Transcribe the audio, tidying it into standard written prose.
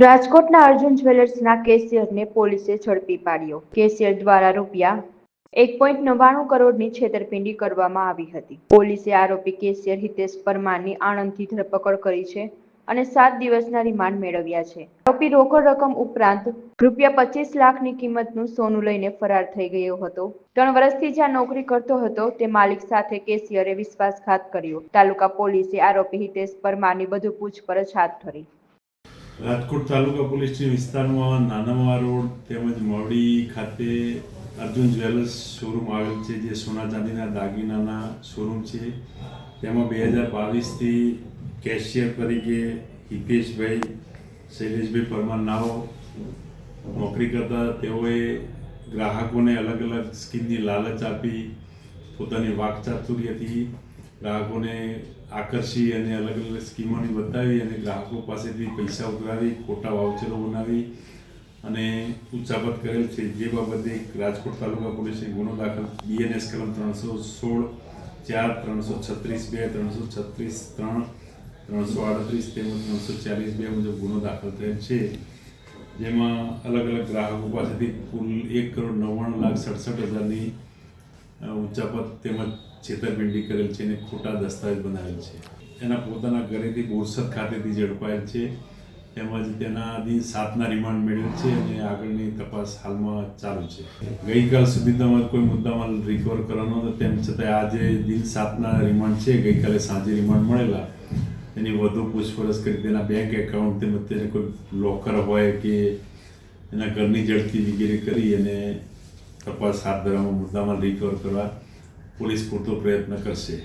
રાજકોટના અર્જુન જ્વેલર્સના કેશિયરને પોલીસે ઝડપી પાડ્યો. કેશિયર દ્વારા રૂપિયા 1.99 કરોડની છેતરપિંડી કરવામાં આવી હતી. પોલીસે આરોપી કેશિયર હિતેશ પરમારની આણંદથી ધરપકડ કરી છે અને 7 દિવસના રિમાન્ડ મેળવ્યા છે. આરોપી રોકડ રકમ ઉપરાંત રૂપિયા 25 લાખની કિંમતનું સોનું લઈને ફરાર થઈ ગયો હતો. 3 વર્ષથી જ્યાં નોકરી કરતો હતો તે માલિક સાથે કેશિયરે વિશ્વાસઘાત કર્યો. તાલુકા પોલીસે આરોપી હિતેશ પરમારની વધુ પૂછપરછ હાથ ધરી. રાજકોટ તાલુકા પોલીસની વિસ્તારમાં નાનામા રોડ તેમજ મોવડી ખાતે અર્જુન જ્વેલર્સ શોરૂમ આવેલ છે, જે સોના ચાંદીના દાગીનાના શોરૂમ છે. તેમાં 2022થી કેશિયર તરીકે હિતેશભાઈ શૈલેષભાઈ પરમાર નાઓ નોકરી કરતા. તેઓએ ગ્રાહકોને અલગ અલગ સ્કીમની લાલચ આપી પોતાની વાકચાતુરીથી ગ્રાહકોને આકર્ષી અને અલગ અલગ સ્કીમોની બતાવી અને ગ્રાહકો પાસેથી પૈસા ઉઘરાવી, ખોટા વાઉચરો બનાવી અને ઉચ્ચાપત કરેલ છે. જે બાબતે રાજકોટ તાલુકા પોલીસે ગુનો દાખલ BNS કલમ 316, 4, 336(2), 336(3), 338 તેમજ 340(2) મુજબ ગુનો દાખલ થયેલ છે. જેમાં અલગ અલગ ગ્રાહકો પાસેથી કુલ 1,99,67,000ની ઉચ્ચાપત તેમજ છેતરપિંડી કરેલ છે અને ખોટા દસ્તાવેજ બનાવેલ છે. એના પોતાના ઘરેથી બોરસદ ખાતેથી ઝડપાયેલ છે. તેમજ તેના દિન 7ના રિમાન્ડ મેળવેલ છે અને આગળની તપાસ હાલમાં ચાલુ છે. ગઈકાલ સુધી તમારે કોઈ મુદ્દામાલ રિકવર કરવાનો હતો, તેમ છતાં આજે દિન 7ના રિમાન્ડ છે. ગઈકાલે સાંજે રિમાન્ડ મળેલા. એની વધુ પૂછપરછ કરી તેના બેંક એકાઉન્ટ તેમજ તેને કોઈ લોકર હોય કે એના ઘરની ઝડપી વગેરે કરી અને તપાસ હાથ ધરવામાં મુદ્દામાલ રિકવર કરવા પોલીસ પૂરતો પ્રયત્ન કરશે.